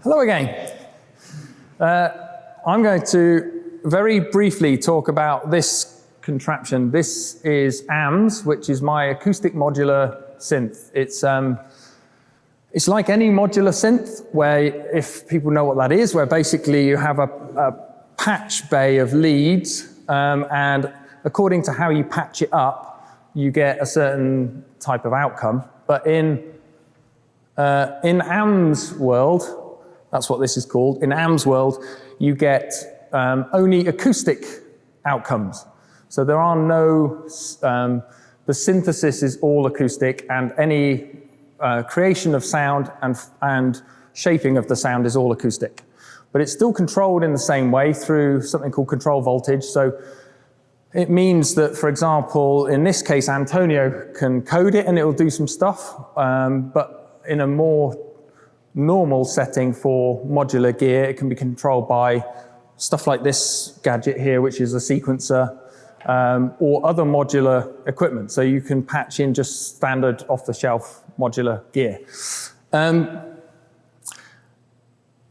Hello again. I'm going to very briefly talk about this contraption. This is AMS, which is my acoustic modular synth. It's like any modular synth, where, if people know what that is, where basically you have a patch bay of leads, and according to how you patch it up, you get a certain type of outcome. But in AMS world, that's what this is called. In AMS world, you get only acoustic outcomes. So there are no, the synthesis is all acoustic, and any creation of sound and shaping of the sound is all acoustic. But it's still controlled in the same way through something called control voltage. So it means that, for example, in this case, Antonio can code it and it will do some stuff, but in a more normal setting for modular gear, it can be controlled by stuff like this gadget here, which is a sequencer, or other modular equipment. So you can patch in just standard off-the-shelf modular gear.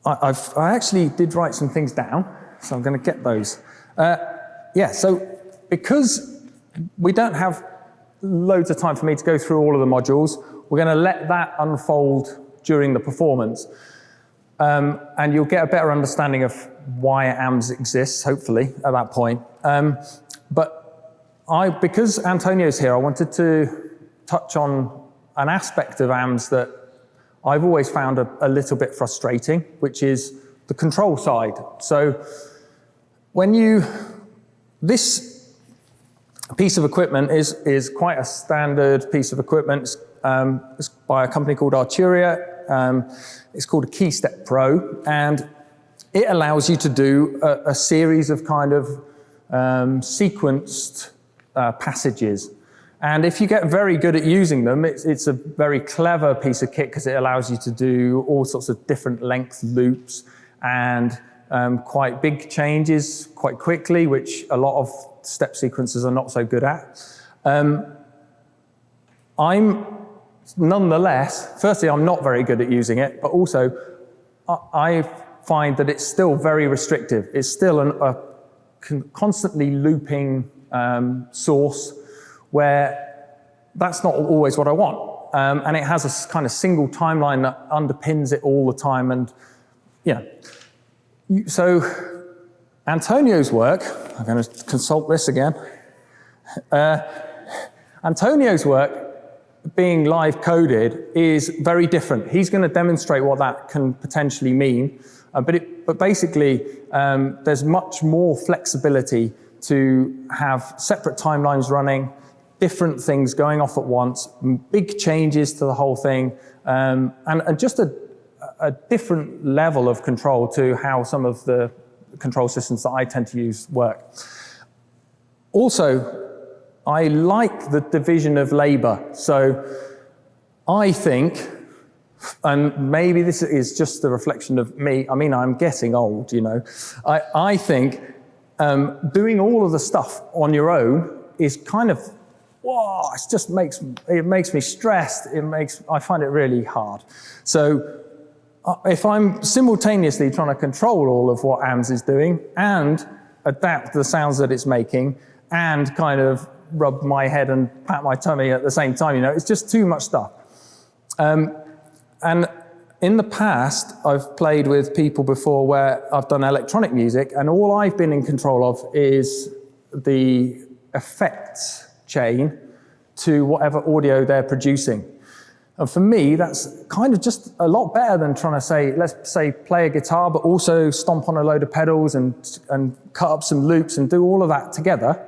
I actually did write some things down, so I'm going to get those. So because we don't have loads of time for me to go through all of the modules, we're going to let that unfold during the performance. And you'll get a better understanding of why AMS exists, hopefully, at that point. Because Antonio's here, I wanted to touch on an aspect of AMS that I've always found a little bit frustrating, which is the control side. So this piece of equipment is quite a standard piece of equipment. It's by a company called Arturia. It's called a KeyStep Pro, and it allows you to do a series of kind of sequenced passages. And if you get very good at using them, it's a very clever piece of kit, because it allows you to do all sorts of different length loops and quite big changes quite quickly, which a lot of step sequencers are not so good at. Nonetheless, firstly, I'm not very good at using it, but also I find that it's still very restrictive. It's still a constantly looping source, where that's not always what I want. And it has a kind of single timeline that underpins it all the time. And so Antonio's work, I'm going to consult this again. Antonio's work, being live coded, is very different. He's going to demonstrate what that can potentially mean. But basically, there's much more flexibility to have separate timelines running, different things going off at once, big changes to the whole thing, and just a different level of control to how some of the control systems that I tend to use work. Also, I like the division of labor. So I think, and maybe this is just a reflection of me, I mean, I'm getting old, I think doing all of the stuff on your own is kind of, it makes me stressed. I find it really hard. So if I'm simultaneously trying to control all of what AMS is doing and adapt the sounds that it's making and kind of rub my head and pat my tummy at the same time, it's just too much stuff. And in the past, I've played with people before where I've done electronic music, and all I've been in control of is the effects chain to whatever audio they're producing. And for me, that's kind of just a lot better than trying to let's say play a guitar, but also stomp on a load of pedals and cut up some loops and do all of that together.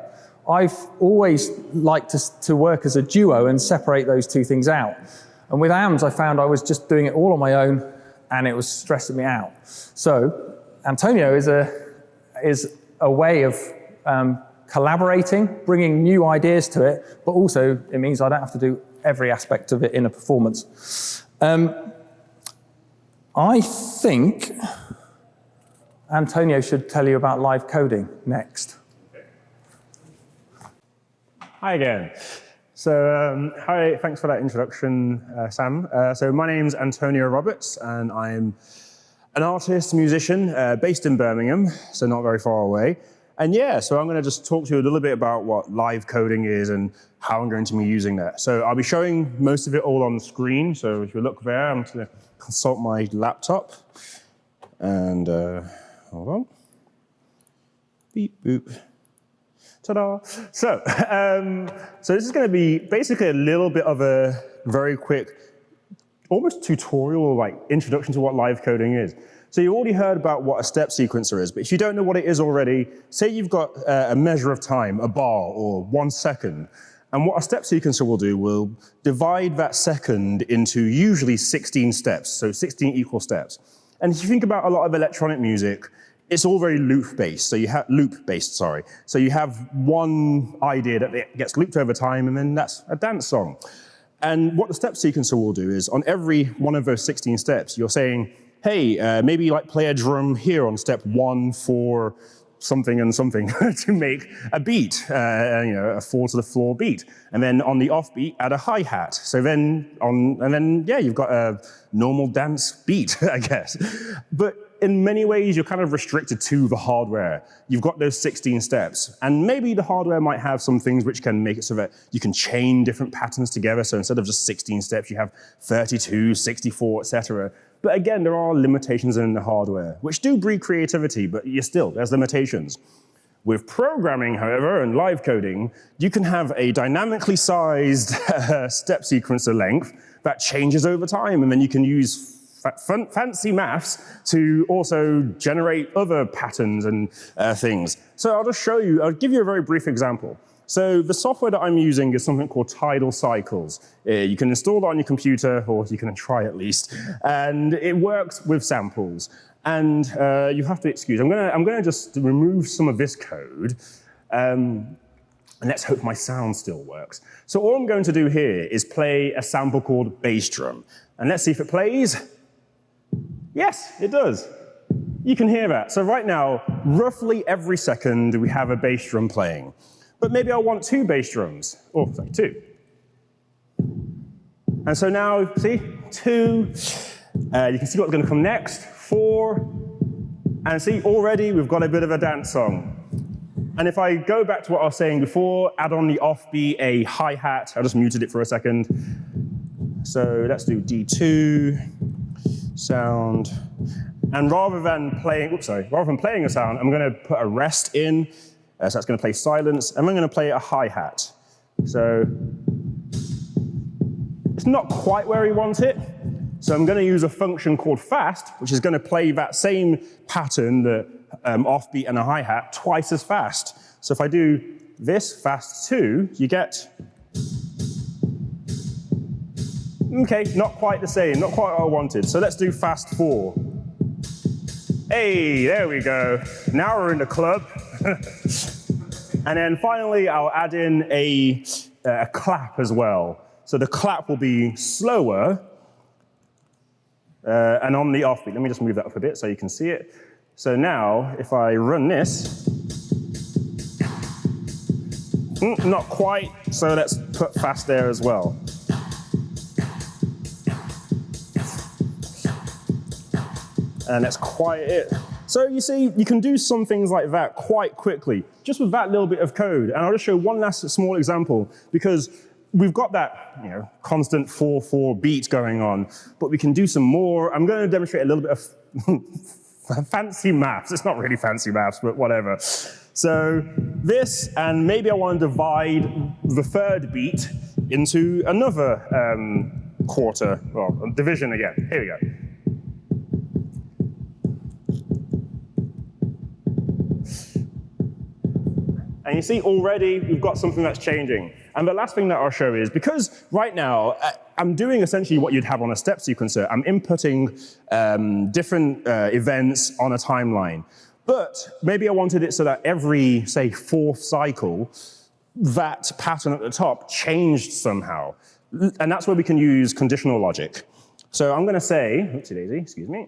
I've always liked to work as a duo and separate those two things out. And with AMS, I found I was just doing it all on my own, and it was stressing me out. So Antonio is a way of collaborating, bringing new ideas to it, but also it means I don't have to do every aspect of it in a performance. I think Antonio should tell you about live coding next. Hi again. So, hi, thanks for that introduction, Sam. So my name's Antonio Roberts, and I'm an artist, musician, based in Birmingham, so not very far away. And yeah, so I'm going to just talk to you a little bit about what live coding is and how I'm going to be using that. So I'll be showing most of it all on the screen. So if you look there, I'm going to consult my laptop. And hold on. Beep, boop. Ta-da. So this is going to be basically a little bit of a very quick, almost tutorial, like introduction to what live coding is. So you already heard about what a step sequencer is, but if you don't know what it is already, say you've got a measure of time, a bar or 1 second, and what a step sequencer will do will divide that second into usually 16 steps, so 16 equal steps. And if you think about a lot of electronic music, it's all very loop-based, so you have So you have one idea that gets looped over time, and then that's a dance song. And what the step sequencer will do is, on every one of those 16 steps, you're saying, hey, maybe like play a drum here on step 1 for something and something to make a beat, a 4 to the floor beat. And then on the off beat, add a hi-hat. So then you've got a normal dance beat, I guess. But in many ways, you're kind of restricted to the hardware. You've got those 16 steps, and maybe the hardware might have some things which can make it so that you can chain different patterns together. So instead of just 16 steps, you have 32, 64, etc. But again, there are limitations in the hardware, which do breed creativity, but there's limitations. With programming, however, and live coding, you can have a dynamically sized step sequencer length that changes over time, and then you can use fancy maths to also generate other patterns and things. So I'll give you a very brief example. So the software that I'm using is something called Tidal Cycles. You can install it on your computer, or you can try at least, and it works with samples. And you have to excuse, I'm gonna just remove some of this code, and let's hope my sound still works. So all I'm going to do here is play a sample called bass drum, and let's see if it plays. Yes, it does. You can hear that. So right now, roughly every second, we have a bass drum playing. But maybe I want 2 bass drums. Oh, sorry, 2. And so now, see, 2. You can see what's going to come next. 4. And see, already we've got a bit of a dance song. And if I go back to what I was saying before, add on the offbeat, a hi-hat. I just muted it for a second. So let's do D2. Sound, and rather than playing a sound, I'm going to put a rest in, so that's going to play silence, and I'm going to play a hi-hat. So it's not quite where we want it, so I'm going to use a function called fast, which is going to play that same pattern, the offbeat and a hi-hat, twice as fast. So if I do this, fast 2, you get... Okay, not quite the same, not quite what I wanted. So let's do fast 4. Hey, there we go. Now we're in the club. And then finally, I'll add in a clap as well. So the clap will be slower and on the offbeat. Let me just move that up a bit so you can see it. So now, if I run this, not quite, so let's put fast there as well. And that's quiet it. So you see, you can do some things like that quite quickly, just with that little bit of code. And I'll just show one last small example, because we've got that constant 4/4 beat going on, but we can do some more. I'm going to demonstrate a little bit of fancy maths. It's not really fancy maths, but whatever. So this, and maybe I want to divide the 3rd beat into another quarter, well, division again. Here we go. And you see already we've got something that's changing. And the last thing that I'll show is, because right now I'm doing essentially what you'd have on a step sequencer. I'm inputting different events on a timeline. But maybe I wanted it so that every, say, 4th cycle, that pattern at the top changed somehow. And that's where we can use conditional logic. So I'm going to say, oopsie daisy, excuse me,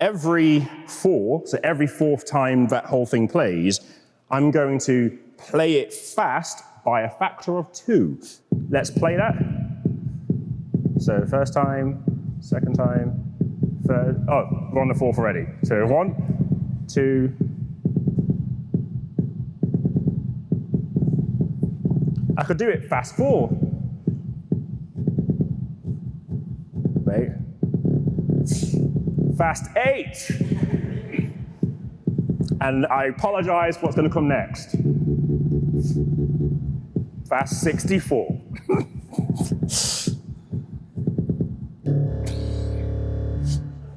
every 4, so every 4th time that whole thing plays, I'm going to play it fast by a factor of 2. Let's play that. So first time, second time, third. Oh, we're on the fourth already. So 1, 2. I could do it fast 4. Wait. Fast 8. And I apologize for what's going to come next. Fast 64.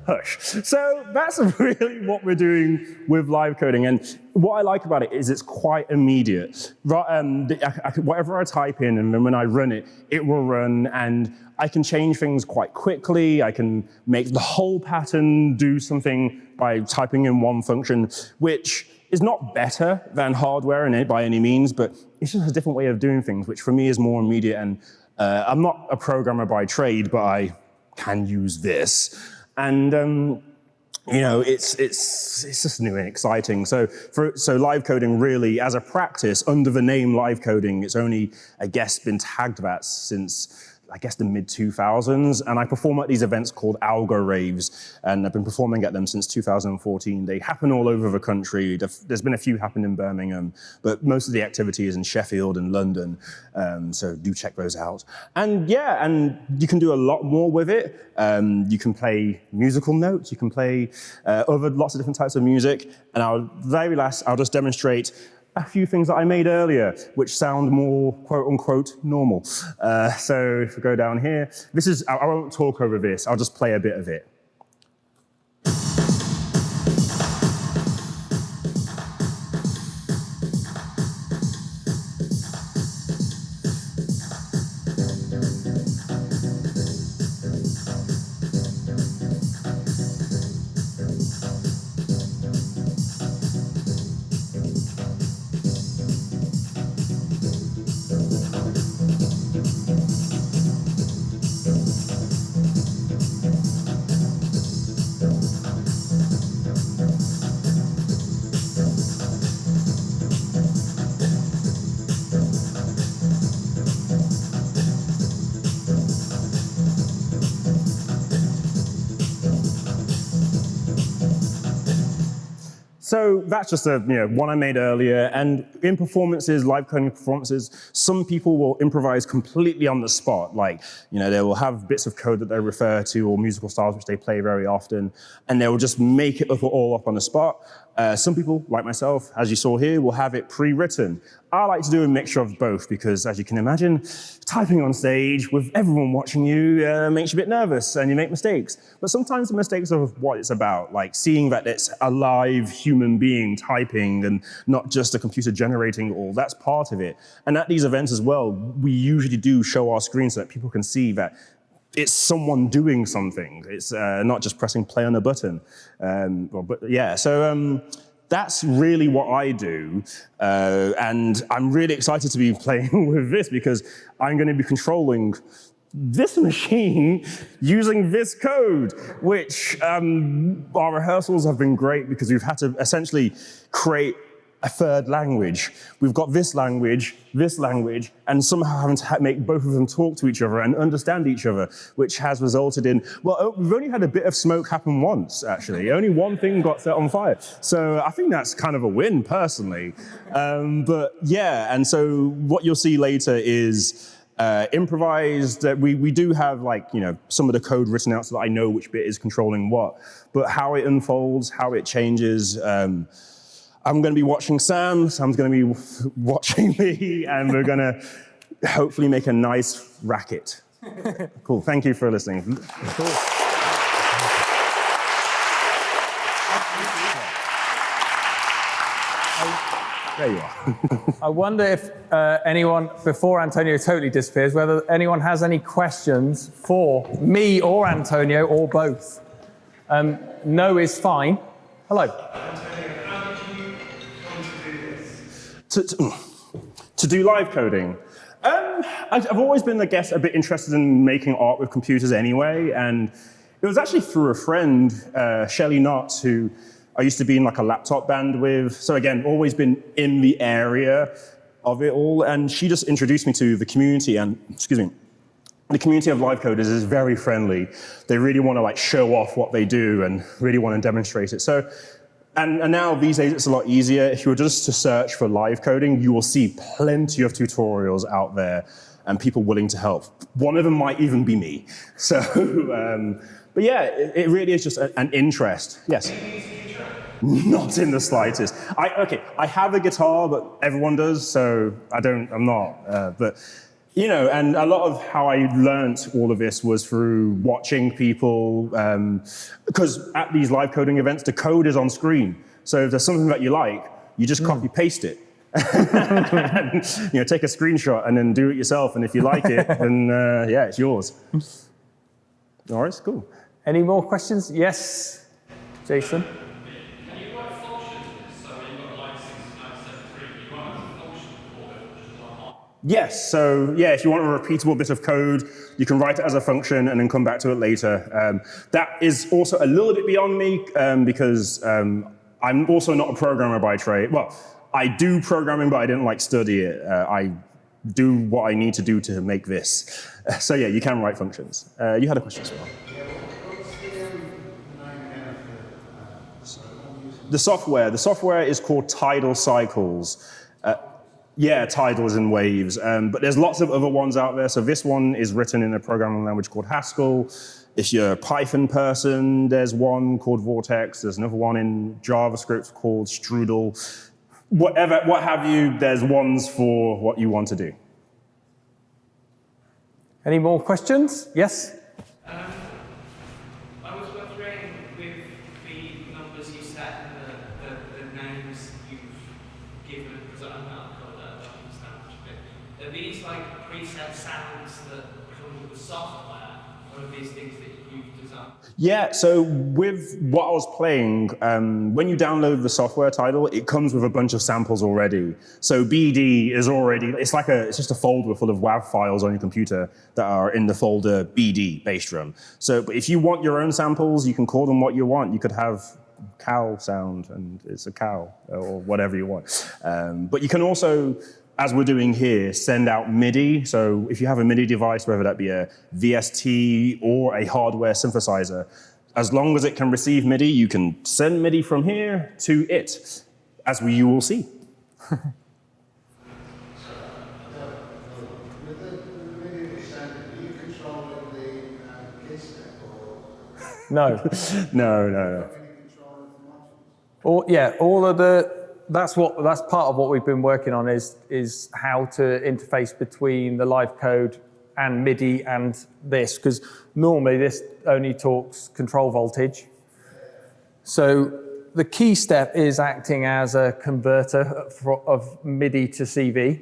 Hush. So that's really what we're doing with live coding. And what I like about it is it's quite immediate. Whatever I type in, and then when I run it, it will run, and I can change things quite quickly. I can make the whole pattern do something by typing in one function, which is not better than hardware by any means, but it's just a different way of doing things, which for me is more immediate. And I'm not a programmer by trade, but I can use this. And you know, it's just new and exciting. So live coding really, as a practice, under the name live coding, it's only, I guess, been tagged that since, I guess, the mid-2000s, and I perform at these events called Algo Raves, and I've been performing at them since 2014. They happen all over the country. There's been a few happen in Birmingham, but most of the activity is in Sheffield and London, so do check those out. And yeah, and you can do a lot more with it. You can play musical notes, you can play lots of different types of music, and I'll just demonstrate a few things that I made earlier, which sound more quote-unquote normal. So if we go down here, I won't talk over this, I'll just play a bit of it. So that's just one I made earlier, and in performances, live coding performances, some people will improvise completely on the spot. Like, they will have bits of code that they refer to or musical styles which they play very often, and they will just make it all up on the spot. Some people, like myself, as you saw here, will have it pre-written. I like to do a mixture of both because, as you can imagine, typing on stage with everyone watching you makes you a bit nervous and you make mistakes. But sometimes the mistakes are what it's about, like seeing that it's a live human being typing and not just a computer generating all. That's part of it. And at these events as well, we usually do show our screen so that people can see that it's someone doing something. It's not just pressing play on a button. That's really what I do. And I'm really excited to be playing with this because I'm going to be controlling this machine using this code, which our rehearsals have been great because we've had to essentially create a third language. We've got this language, and somehow having to make both of them talk to each other and understand each other, which has resulted in, we've only had a bit of smoke happen once, actually. Only one thing got set on fire. So I think that's kind of a win, personally. But yeah, and so what you'll see later is improvised. We do have some of the code written out so that I know which bit is controlling what, but how it unfolds, how it changes, I'm going to be watching Sam, Sam's going to be watching me, and we're going to hopefully make a nice racket. Cool, thank you for listening. Cool. There you are. I wonder if anyone, before Antonio totally disappears, whether anyone has any questions for me or Antonio or both. No is fine. Hello. To do live coding. I've always been, I guess, a bit interested in making art with computers anyway, and it was actually through a friend, Shelley Knott, who I used to be in a laptop band with. So again, always been in the area of it all, and she just introduced me to the community, and the community of live coders is very friendly. They really want to like show off what they do and really want to demonstrate it. So, and now these days it's a lot easier. If you were just to search for live coding, you will see plenty of tutorials out there and people willing to help. One of them might even be me. So, but yeah, it really is just an interest. Yes. Not in the slightest. I have a guitar, but everyone does, so I'm not. But, you know, and a lot of how I learnt all of this was through watching people, because at these live coding events, the code is on screen. So if there's something that you like, you just copy paste it. And, you know, take a screenshot and then do it yourself. And if you like it, then yeah, it's yours. All right, cool. Any more questions? Yes, Jason. Yes, so yeah, if you want a repeatable bit of code, you can write it as a function and then come back to it later. That is also a little bit beyond me because I'm also not a programmer by trade. Well, I do programming, but I didn't like study it. I do what I need to do to make this. So yeah, you can write functions. You had a question as well. The software is called tidal cycles. Yeah, tidals and waves, but there's lots of other ones out there. So this one is written in a programming language called Haskell. If you're a Python person, there's one called Vortex. There's another one in JavaScript called Strudel. What have you, there's ones for what you want to do. Any more questions? Yes? I was wondering, with the numbers you set and the names you've given, because I'm not called that, I don't understand much of it. Are these like preset sounds that come with the software, or are these things that you've designed? Yeah, so with what I was playing, when you download the software title, it comes with a bunch of samples already. So BD is already, it's just a folder full of WAV files on your computer that are in the folder BD, bass drum. So but if you want your own samples, you can call them what you want. You could have cow sound and it's a cow or whatever you want. But you can also, as we're doing here, send out MIDI. So if you have a MIDI device, whether that be a VST or a hardware synthesizer, as long as it can receive MIDI, you can send MIDI from here to it, as you will see. No. No. All of the, that's part of what we've been working on is how to interface between the live code and MIDI and this, because normally this only talks control voltage. So the key step is acting as a converter of MIDI to CV.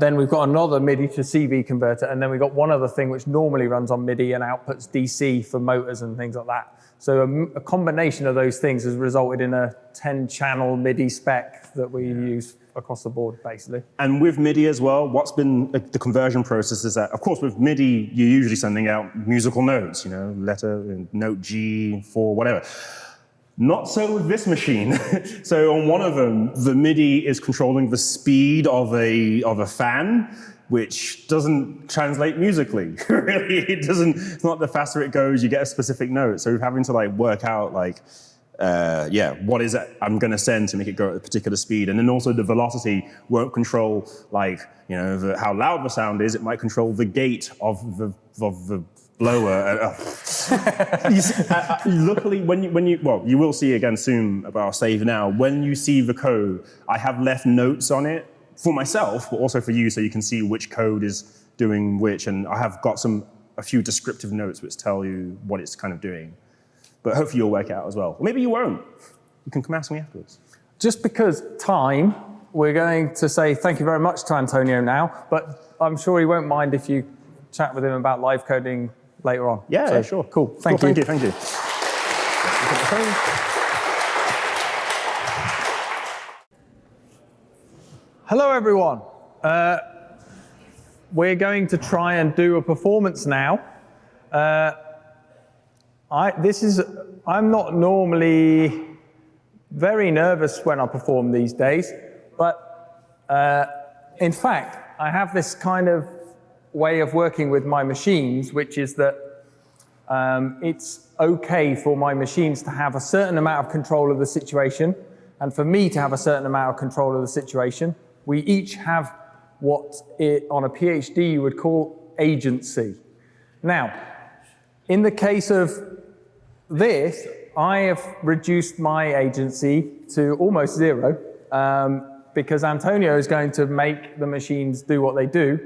Then we've got another MIDI to CV converter, and then we've got one other thing which normally runs on MIDI and outputs DC for motors and things like that. So a combination of those things has resulted in a 10-channel MIDI spec that we use across the board, basically. And with MIDI as well, what's been the conversion process is that, of course, with MIDI, you're usually sending out musical notes, you know, letter, note G, 4, whatever. Not so with this machine. So on one of them, the MIDI is controlling the speed of a fan, which doesn't translate musically. Really, it's not the faster it goes, you get a specific note. So we're having to like work out like, what is it I'm gonna send to make it go at a particular speed. And then also the velocity won't control like, you know, how loud the sound is, it might control the gate of the blower. Luckily, you will see again soon about Save Now. When you see the code, I have left notes on it for myself, but also for you, so you can see which code is doing which. And I have got a few descriptive notes which tell you what it's kind of doing. But hopefully you'll work it out as well. Or maybe you won't. You can come ask me afterwards. Just because time, we're going to say thank you very much to Antonio now, but I'm sure he won't mind if you chat with him about live coding later on. Yeah, sure. Cool. Thank you. Thank you. Hello, everyone. We're going to try and do a performance now. I'm not normally very nervous when I perform these days, but in fact, I have this kind of way of working with my machines, which is that it's okay for my machines to have a certain amount of control of the situation, and for me to have a certain amount of control of the situation. We each have what on a PhD you would call agency. Now, in the case of this, I have reduced my agency to almost zero, because Antonio is going to make the machines do what they do,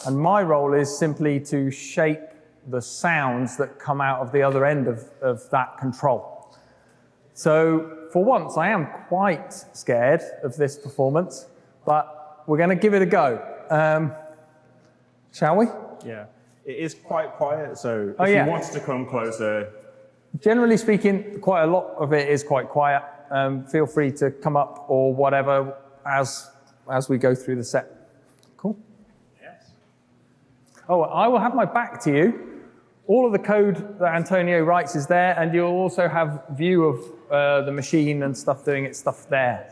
and my role is simply to shape the sounds that come out of the other end of that control. So for once, I am quite scared of this performance, but we're going to give it a go. Shall we? Yeah, it is quite quiet, so if you want to come closer. Generally speaking, quite a lot of it is quite quiet. Feel free to come up or whatever as we go through the set. Cool? Yes. Oh, I will have my back to you. All of the code that Antonio writes is there, and you'll also have view of the machine and stuff doing its stuff there.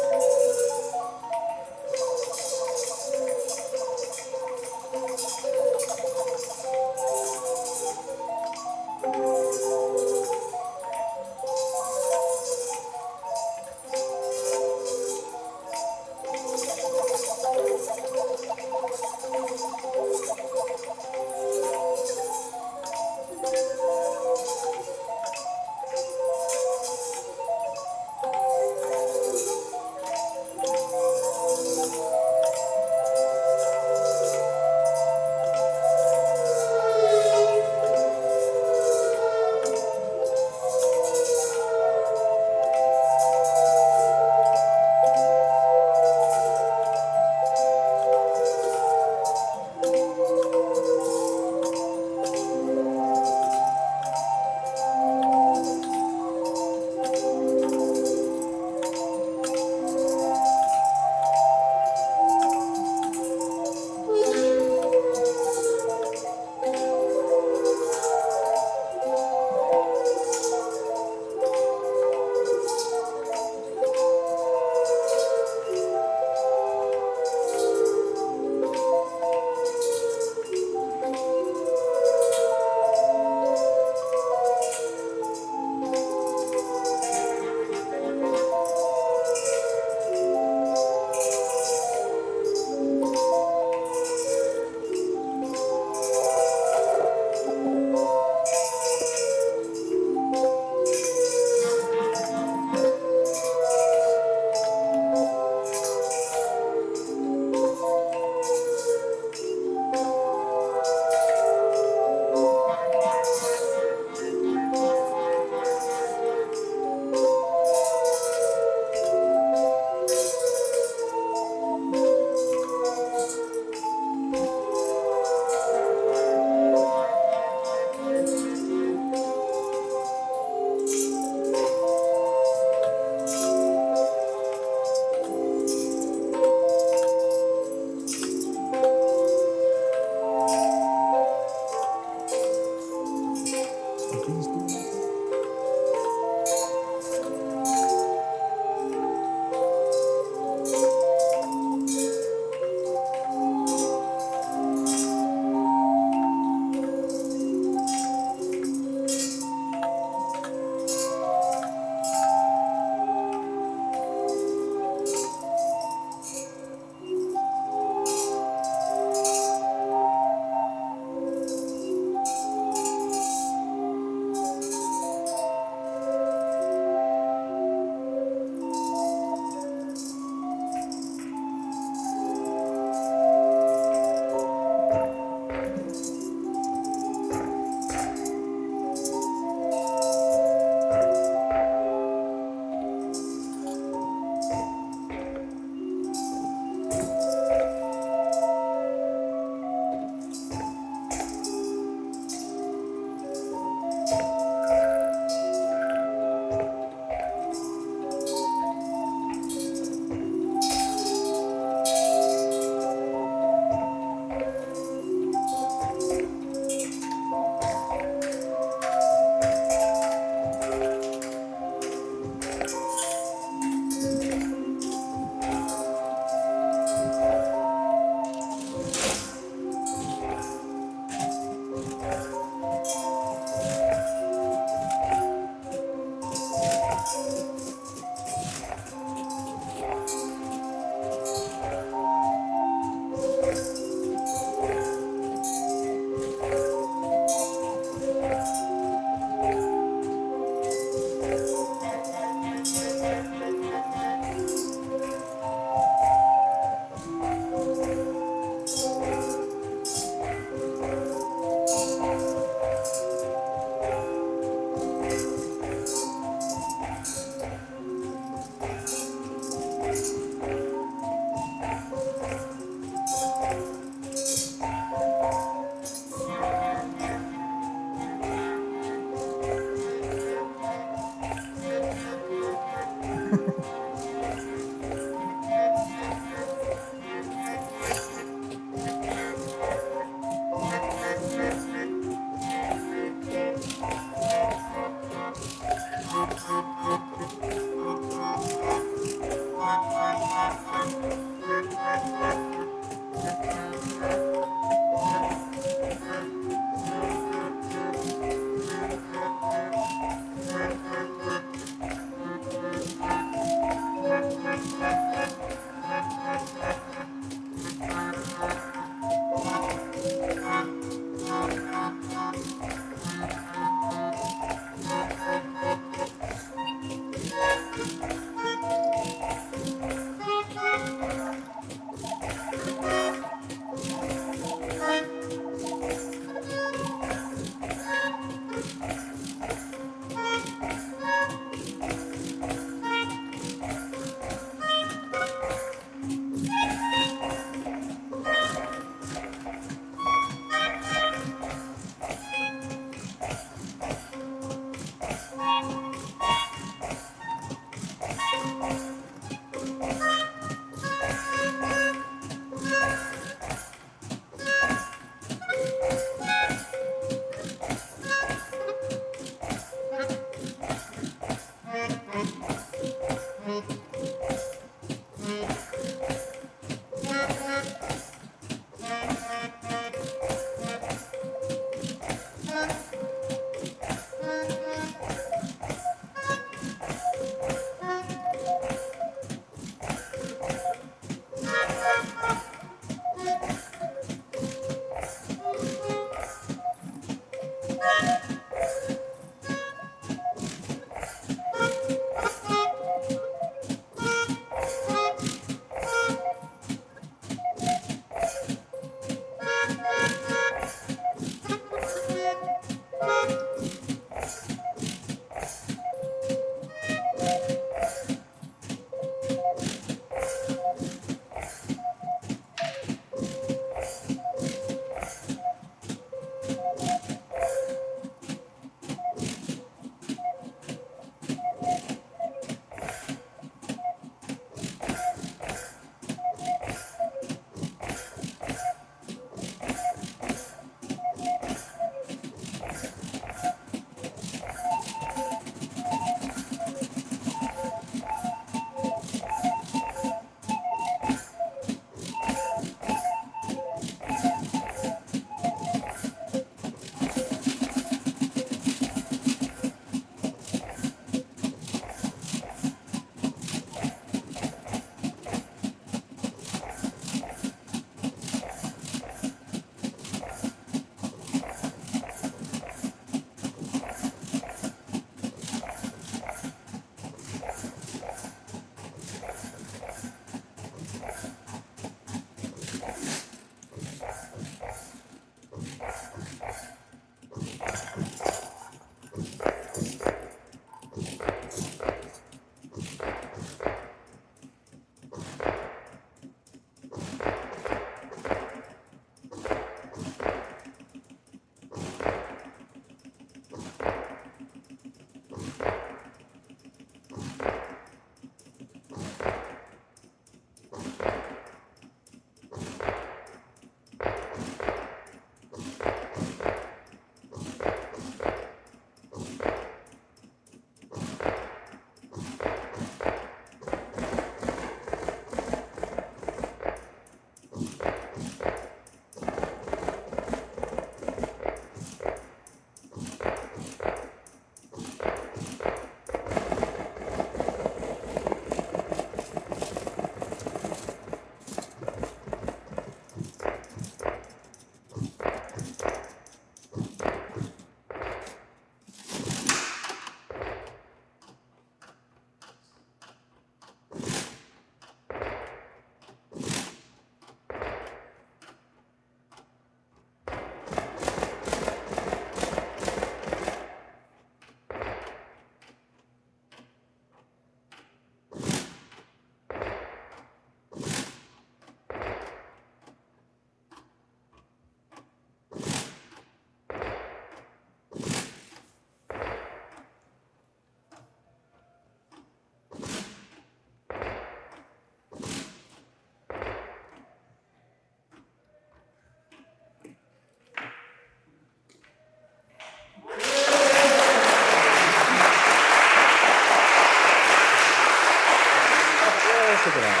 check it out.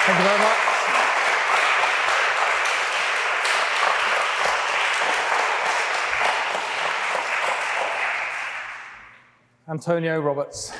Thank you very much. Antonio Roberts.